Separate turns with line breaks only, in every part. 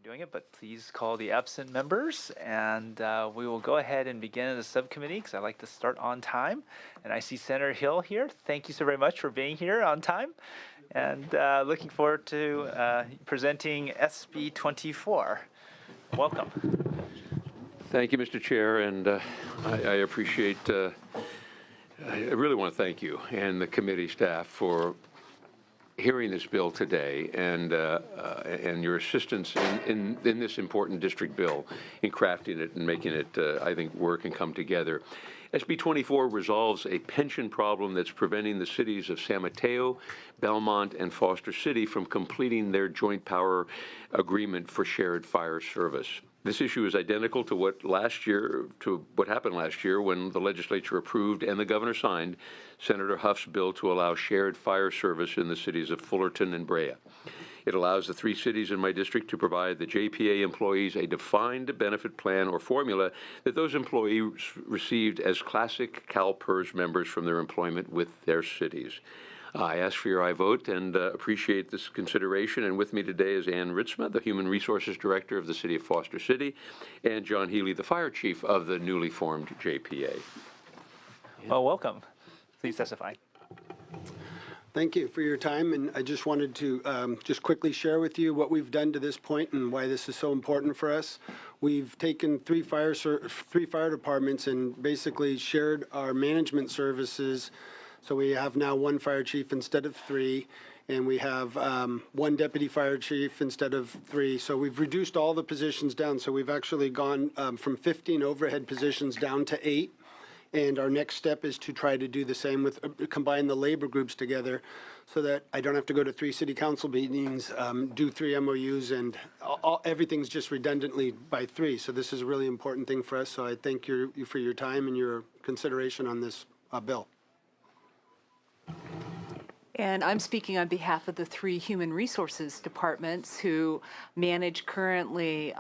doing it, but please call the absent members, and we will go ahead and begin the subcommittee because I like to start on time. And I see Senator Hill here. Thank you so very much for being here on time, and looking forward to presenting SB 24. Welcome.
Thank you, Mr. Chair, and I appreciate, I really want to thank you and the committee staff for hearing this bill today and your assistance in this important district bill, in crafting it and making it, I think, work and come together. SB 24 resolves a pension problem that's preventing the cities of San Mateo, Belmont, and Foster City from completing their joint power agreement for shared fire service. This issue is identical to what happened last year when the legislature approved and the governor signed Senator Huff's bill to allow shared fire service in the cities of Fullerton and Brea. It allows the 3 cities in my district to provide the JPA employees a defined benefit plan or formula that those employees received as classic CalPERS members from their employment with their cities. I ask for your aye vote and appreciate this consideration. And with me today is Ann Ritzma, the Human Resources Director of the City of Foster City, and John Healy, the Fire Chief of the newly formed JPA.
Well, welcome. Please testify.
Thank you for your time, and I just wanted to just quickly share with you what we've done to this point and why this is so important for us. We've taken 3 fire departments and basically shared our management services. So we have now 1 fire chief instead of 3, and we have 1 deputy fire chief instead of 3. So we've reduced all the positions down. So we've actually gone from 15 overhead positions down to 8. And our next step is to try to do the same with combine the labor groups together so that I don't have to go to 3 city council meetings, do 3 MOUs, and everything's just redundantly by 3. So this is a really important thing for us. So I thank you for your time and your consideration on this bill.
And I'm speaking on behalf of the 3 human resources departments who manage currently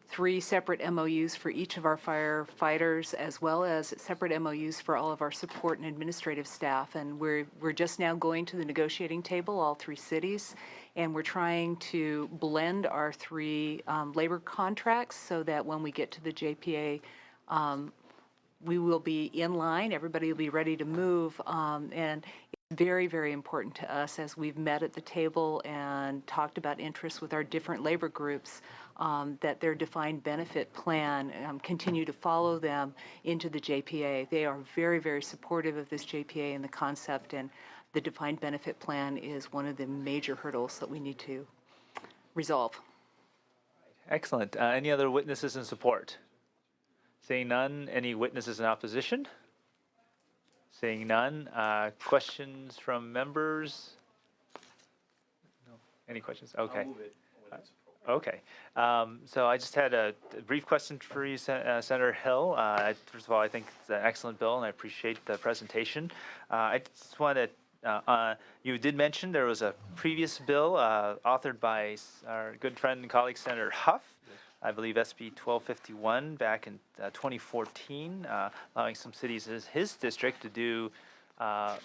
3 separate MOUs for each of our firefighters, as well as separate MOUs for all of our support and administrative staff. And we're just now going to the negotiating table, all 3 cities, and we're trying to blend our 3 labor contracts so that when we get to the JPA, we will be in line, everybody will be ready to move, and it's very, very important to us as we've met at the table and talked about interests with our different labor groups, that their defined benefit plan continue to follow them into the JPA. They are very, very supportive of this JPA and the concept, and the defined benefit plan is one of the major hurdles that we need to resolve.
Excellent. Any other witnesses in support? Seeing none, any witnesses in opposition? Seeing none, questions from members? No. Any questions? Okay.
I'll move it when it's
Okay. So I just had a brief question for you, Senator Hill. First of all, I think it's an excellent bill, and I appreciate the presentation. I just wanted you did mention there was a previous bill authored by our good friend and colleague, Senator Huff. I believe SB 1251 back in 2014, allowing some cities in his district to do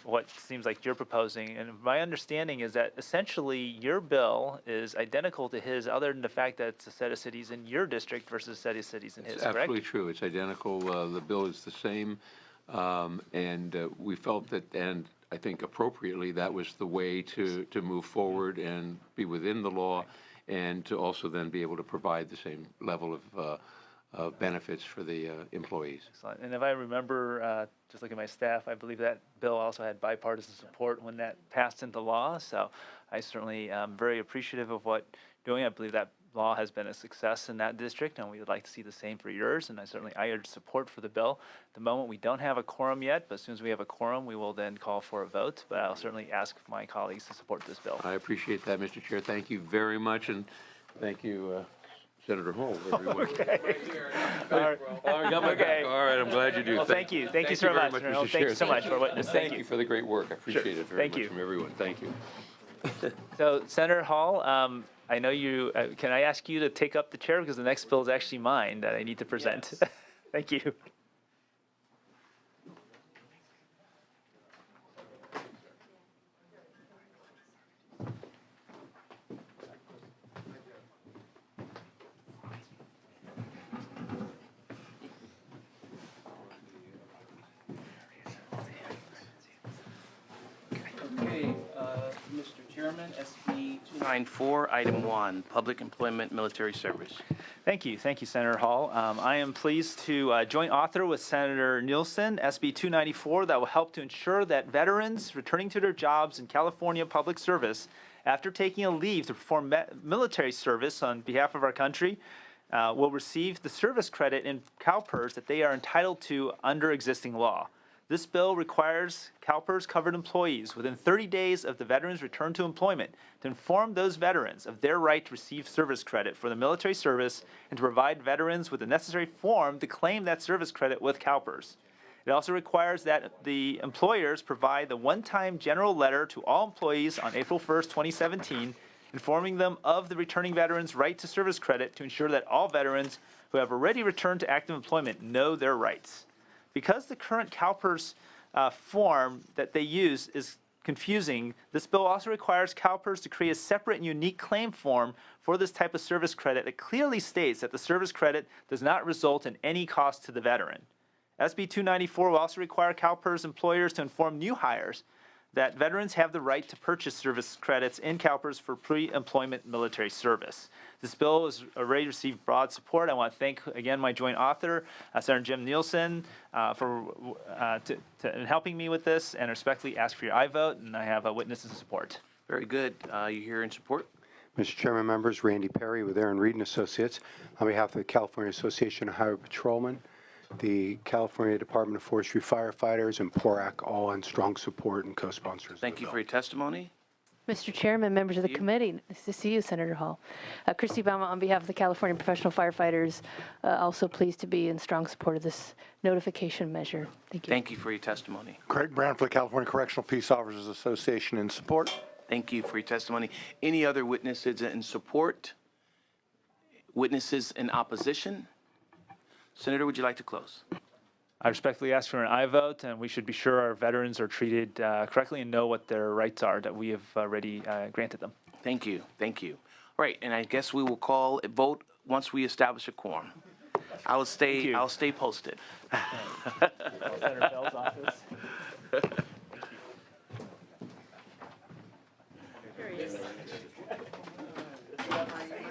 what seems like you're proposing. And my understanding is that essentially your bill is identical to his, other than the fact that it's a set of cities in your district versus a set of cities in his, correct?
Absolutely true. It's identical. The bill is the same. And we felt that, and I think appropriately, that was the way to move forward and be within the law, and to also then be able to provide the same level of benefits for the employees.
Excellent. And if I remember, just looking at my staff, I believe that bill also had bipartisan support when that passed into law. So I certainly am very appreciative of what you're doing. I believe that law has been a success in that district, and we would like to see the same for yours. And I urge support for the bill. At the moment, we don't have a quorum yet, but as soon as we have a quorum, we will then call for a vote. But I'll certainly ask my colleagues to support this bill.
I appreciate that, Mr. Chair. Thank you very much, and thank you, Senator Hall.
Okay.
All right, all right, I'm glad you do.
Well, thank you. Thank you so much.
Mr.
Thank
Chair.
you so much for witness.
Thank you for the great work. I appreciate it very much from everyone. Thank you.
So, Senator Hall, I know you, can I ask you to take up the chair because the next bill is actually mine that I need to present. Yes. Thank you.
Chairman. SB 294, Item 1, Public Employment Military Service.
Thank you, Senator Hall. I am pleased to joint author with Senator Nielsen SB 294 that will help to ensure that veterans returning to their jobs in California public service after taking a leave to perform military service on behalf of our country will receive the service credit in CalPERS that they are entitled to under existing law. This bill requires CalPERS covered employees within 30 days of the veteran's return to employment to inform those veterans of their right to receive service credit for the military service and to provide veterans with the necessary form to claim that service credit with CalPERS. It also requires that the employers provide the one-time general letter to all employees on April 1st, 2017, informing them of the returning veteran's right to service credit to ensure that all veterans who have already returned to active employment know their rights. Because the current CalPERS form that they use is confusing, this bill also requires CalPERS to create a separate and unique claim form for this type of service credit that clearly states that the service credit does not result in any cost to the veteran. SB 294 will also require CalPERS employers to inform new hires that veterans have the right to purchase service credits in CalPERS for pre-employment military service. This bill has already received broad support. I want to thank, again, my joint author, Senator Jim Nielsen, for helping me with this, and respectfully ask for your aye vote, and I have witnesses in support.
Very good. You here in support?
Mr. Chairman, members, Randy Perry with Aaron Reed and Associates. On behalf of the California Association of Highway Patrolmen, the California Department of Forestry firefighters, and PORAC, all in strong support and co-sponsors.
Thank you for your testimony.
Mr. Chairman, members of the committee, nice to see you, Senator Hall. Christy Bama, on behalf of the California Professional Firefighters, also pleased to be in strong support of this notification measure. Thank you.
Thank you for your testimony.
Craig Brown for the California Correctional Peace Officers Association in support.
Thank you for your testimony. Any other witnesses in support? Witnesses in opposition? Senator, would you like to close?
I respectfully ask for an aye vote, and we should be sure our veterans are treated correctly and know what their rights are that we have already granted them.
Thank you. Thank you. All right, and I guess we will call a vote once we establish a quorum. I'll stay posted.
Senator Bell's office.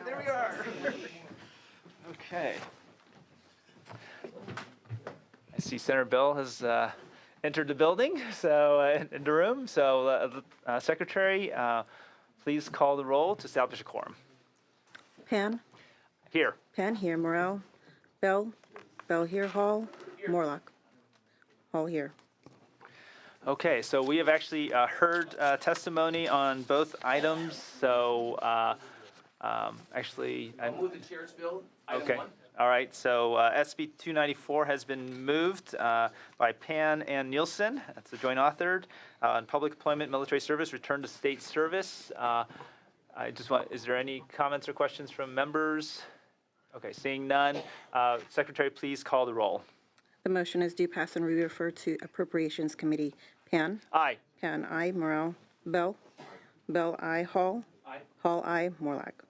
There we are. Okay. I see Senator Bell has entered the building, so in the room. So, Secretary, please call the roll to establish a quorum.
Pan,
Here.
Pan here, Morel, Bell, Bell here, Hall, Morlock, Hall here.
Okay, so we have actually heard testimony on both items. So, actually,
Move the chair's bill.
okay. All right, so SB 294 has been moved by Pan and Nielsen. That's the joint authored on public employment, military service, return to state service. I just want, is there any comments or questions from members? Okay, seeing none. Secretary, please call the roll.
The motion is due pass and be referred to Appropriations Committee. Pan,
Aye.
Pan, aye, Morel, Bell, Bell, aye, Hall,
Aye.
Hall, aye, Morlock.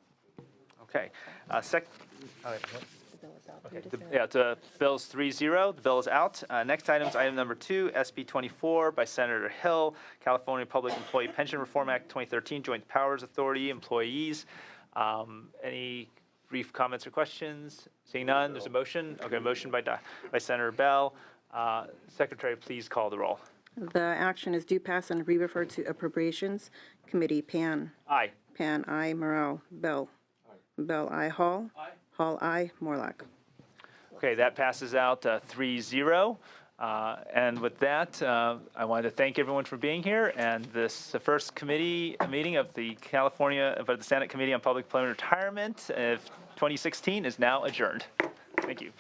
Okay. All right, the bill's 3-0. The bill is out. Next item is item number 2, SB 24 by Senator Hill, California Public Employee Pension Reform Act 2013, Joint Powers Authority, employees. Any brief comments or questions? Seeing none, there's a motion. Okay, motion by Senator Bell. Secretary, please call the roll.
The action is due pass and be referred to Appropriations Committee. Pan,
Aye.
Pan, aye, Morel, Bell, Bell, aye, Hall, Hall, aye, Morlock.
Okay, that passes out 3-0. And with that, I wanted to thank everyone for being here. And this the first committee meeting of the the Senate Committee on Public Employment and Retirement of 2016 is now adjourned. Thank you.